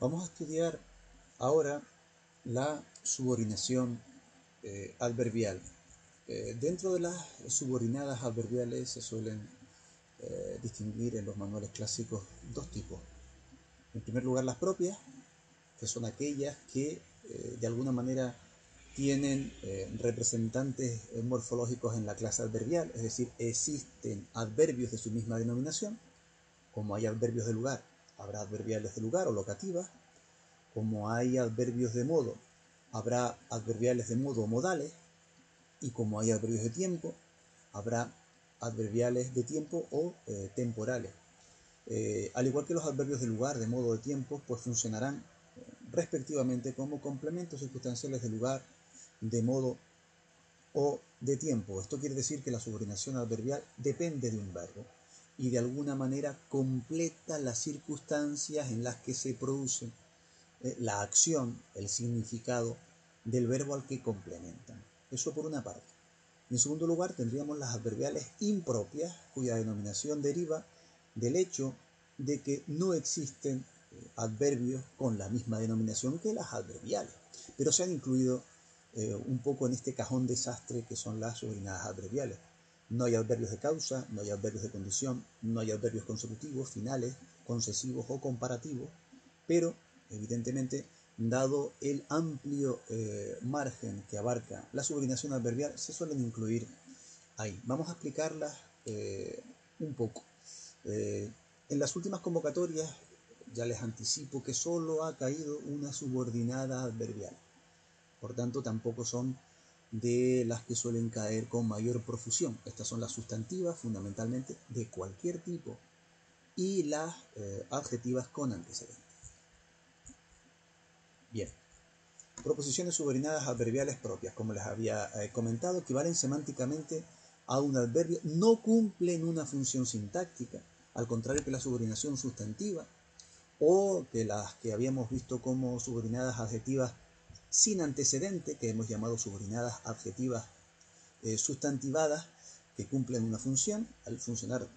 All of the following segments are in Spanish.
Vamos a estudiar ahora la subordinación adverbial. Dentro de las subordinadas adverbiales se suelen distinguir en los manuales clásicos dos tipos. En primer lugar, las propias, que son aquellas que de alguna manera tienen representantes morfológicos en la clase adverbial, es decir, existen adverbios de su misma denominación. Como hay adverbios de lugar, habrá adverbiales de lugar o locativas. Como hay adverbios de modo, habrá adverbiales de modo o modales. Y como hay adverbios de tiempo, habrá adverbiales de tiempo o temporales. Al igual que los adverbios de lugar, de modo, de tiempo, pues funcionarán respectivamente como complementos circunstanciales de lugar, de modo o de tiempo. Esto quiere decir que la subordinación adverbial depende de un verbo y de alguna manera completa las circunstancias en las que se produce la acción, el significado del verbo al que complementan. Eso por una parte. En segundo lugar, tendríamos las adverbiales impropias, cuya denominación deriva del hecho de que no existen adverbios con la misma denominación que las adverbiales, pero se han incluido un poco en este cajón desastre que son las subordinadas adverbiales. No hay adverbios de causa, no hay adverbios de condición, no hay adverbios consecutivos, finales, concesivos o comparativos, pero evidentemente, dado el amplio margen que abarca la subordinación adverbial, se suelen incluir ahí. Vamos a explicarlas un poco. En las últimas convocatorias ya les anticipo que solo ha caído una subordinada adverbial. Por tanto, tampoco son de las que suelen caer con mayor profusión. Estas son las sustantivas, fundamentalmente, de cualquier tipo, y las adjetivas con antecedentes. Bien. Proposiciones subordinadas adverbiales propias, como les había comentado, equivalen semánticamente a un adverbio, no cumplen una función sintáctica, al contrario que la subordinación sustantiva, o que las que habíamos visto como subordinadas adjetivas sin antecedente, que hemos llamado subordinadas adjetivas sustantivadas, que cumplen una función, al funcionar,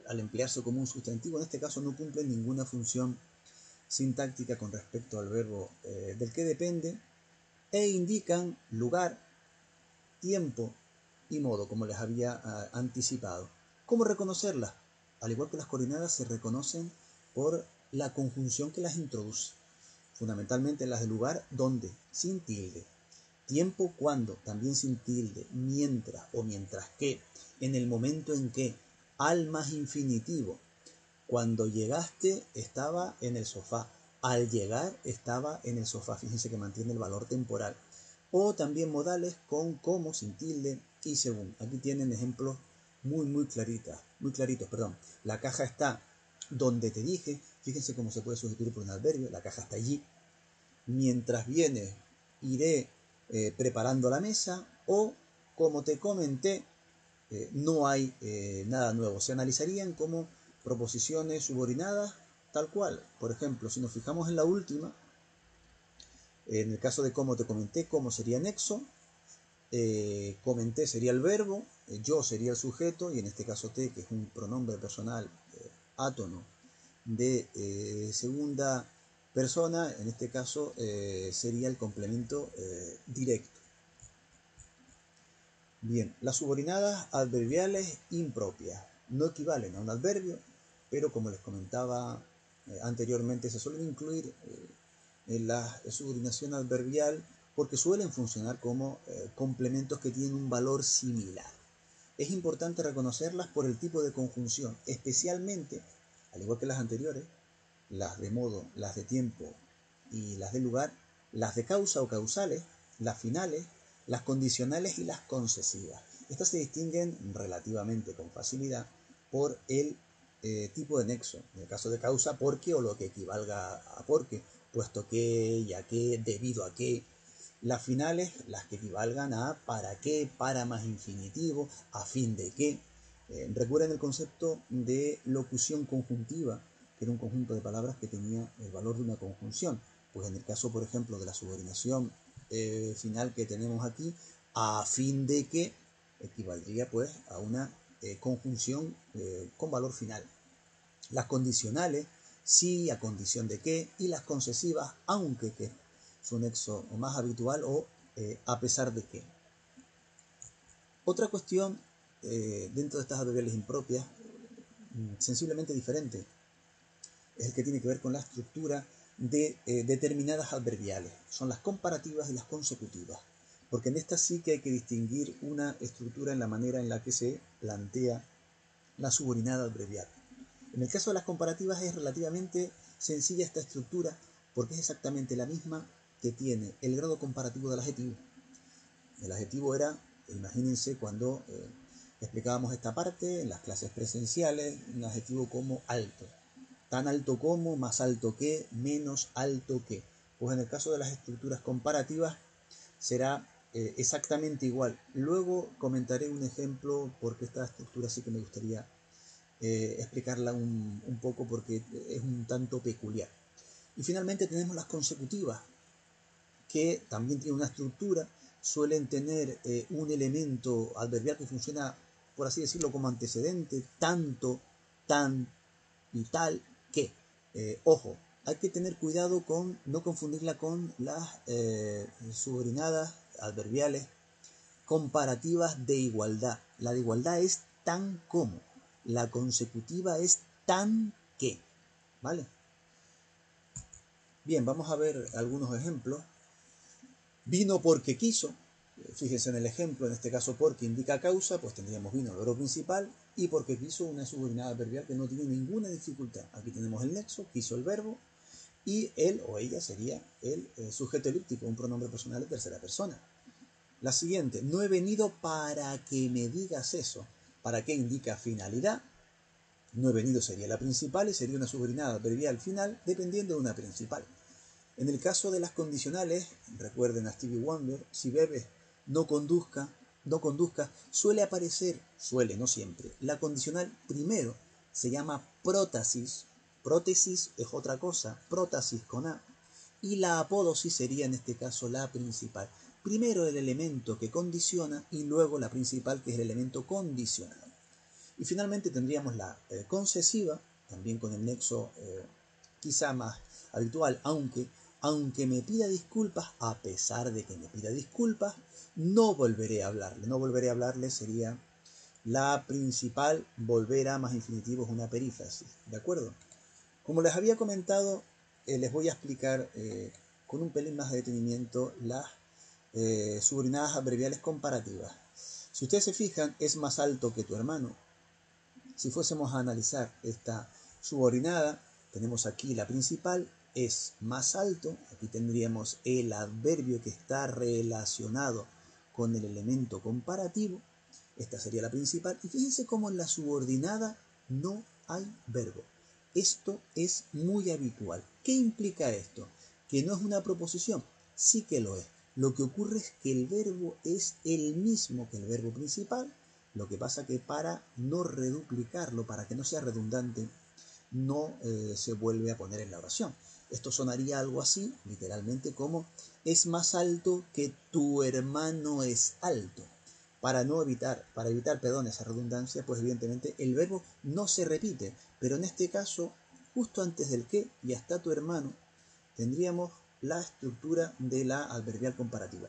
al emplearse como un sustantivo, en este caso no cumplen ninguna función sintáctica con respecto al verbo del que depende, e indican lugar, tiempo y modo, como les había anticipado. ¿Cómo reconocerlas? Al igual que las coordinadas, se reconocen por la conjunción que las introduce. Fundamentalmente las de lugar, donde, sin tilde. Tiempo, cuando, también sin tilde. Mientras o mientras que. En el momento en que. Al más infinitivo. Cuando llegaste estaba en el sofá. Al llegar estaba en el sofá. Fíjense que mantiene el valor temporal. O también modales con como, sin tilde y según. Aquí tienen ejemplos muy claritos. La caja está donde te dije. Fíjense cómo se puede sustituir por un adverbio. La caja está allí. Mientras vienes, iré preparando la mesa. O, como te comenté, no hay nada nuevo. Se analizarían como proposiciones subordinadas tal cual. Por ejemplo, si nos fijamos en la última, en el caso de como te comenté, como sería nexo, comenté sería el verbo, yo sería el sujeto, y en este caso te, que es un pronombre personal átono de segunda persona, en este caso sería el complemento directo. Bien, las subordinadas adverbiales impropias no equivalen a un adverbio, pero como les comentaba anteriormente, se suelen incluir en la subordinación adverbial porque suelen funcionar como complementos que tienen un valor similar. Es importante reconocerlas por el tipo de conjunción, especialmente, al igual que las anteriores, las de modo, las de tiempo y las de lugar, las de causa o causales, las finales, las condicionales y las concesivas. Estas se distinguen relativamente con facilidad por el tipo de nexo. En el caso de causa, porque o lo que equivalga a porque, puesto que, ya que, debido a que. Las finales, las que equivalgan a para qué, para más infinitivo, a fin de qué. Recuerden el concepto de locución conjuntiva, que era un conjunto de palabras que tenía el valor de una conjunción. Pues en el caso, por ejemplo, de la subordinación final que tenemos aquí, a fin de que, equivaldría pues a una conjunción con valor final. Las condicionales si, a condición de que, y las concesivas, aunque que, su nexo más habitual, o a pesar de que. Otra cuestión dentro de estas adverbiales impropias, sensiblemente diferente, es el que tiene que ver con la estructura de determinadas adverbiales. Son las comparativas y las consecutivas, porque en estas sí que hay que distinguir una estructura en la manera en la que se plantea la subordinada adverbial. En el caso de las comparativas es relativamente sencilla esta estructura, porque es exactamente la misma que tiene el grado comparativo del adjetivo. El adjetivo era, imagínense cuando explicábamos esta parte en las clases presenciales, un adjetivo como alto. Tan alto como, más alto que, menos alto que. Pues en el caso de las estructuras comparativas será exactamente igual. Luego comentaré un ejemplo porque esta estructura sí que me gustaría explicarla un poco porque es un tanto peculiar. Y finalmente tenemos las consecutivas, que también tienen una estructura, suelen tener un elemento adverbial que funciona, por así decirlo, como antecedente, tanto, tan y tal que. Ojo, hay que tener cuidado con no confundirla con las subordinadas adverbiales comparativas de igualdad. La de igualdad es tan como, la consecutiva es tan que, ¿vale? Bien, vamos a ver algunos ejemplos. Vino porque quiso. Fíjense en el ejemplo, en este caso porque indica causa, pues tendríamos vino, el verbo principal, y porque quiso, una subordinada adverbial que no tiene ninguna dificultad. Aquí tenemos el nexo, quiso el verbo, y él o ella sería el sujeto elíptico, un pronombre personal de tercera persona. La siguiente, no he venido para que me digas eso. ¿Para qué indica finalidad? No he venido sería la principal y sería una subordinada adverbial final dependiendo de una principal. En el caso de las condicionales, recuerden a Stevie Wonder, si bebes no conduzca, suele aparecer, no siempre, la condicional primero se llama prótesis. Prótesis es otra cosa, prótesis con A, y la apódosis sería en este caso la principal. Primero el elemento que condiciona y luego la principal, que es el elemento condicionado. Y finalmente tendríamos la concesiva, también con el nexo quizá más habitual, aunque me pida disculpas, a pesar de que me pida disculpas, no volveré a hablarle. No volveré a hablarle sería la principal, volver a más infinitivo es una perífrasis, ¿de acuerdo? Como les había comentado, les voy a explicar con un pelín más de detenimiento las subordinadas adverbiales comparativas. Si ustedes se fijan, es más alto que tu hermano. Si fuésemos a analizar esta subordinada, tenemos aquí la principal, es más alto, aquí tendríamos el adverbio que está relacionado con el elemento comparativo, esta sería la principal, y fíjense cómo en la subordinada no hay verbo. Esto es muy habitual. ¿Qué implica esto? Que no es una proposición, sí que lo es. Lo que ocurre es que el verbo es el mismo que el verbo principal, lo que pasa que para no reduplicarlo, para que no sea redundante, no se vuelve a poner en la oración. Esto sonaría algo así, literalmente, como es más alto que tu hermano es alto. Para evitar, perdón, esa redundancia, pues evidentemente el verbo no se repite, pero en este caso, justo antes del que y hasta tu hermano, tendríamos la estructura de la adverbial comparativa.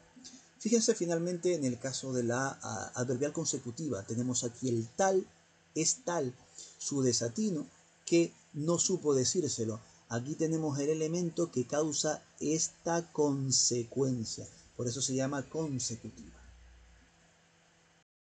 Fíjense finalmente en el caso de la adverbial consecutiva. Tenemos aquí el tal, es tal su desatino que no supo decírselo. Aquí tenemos el elemento que causa esta consecuencia. Por eso se llama consecutiva.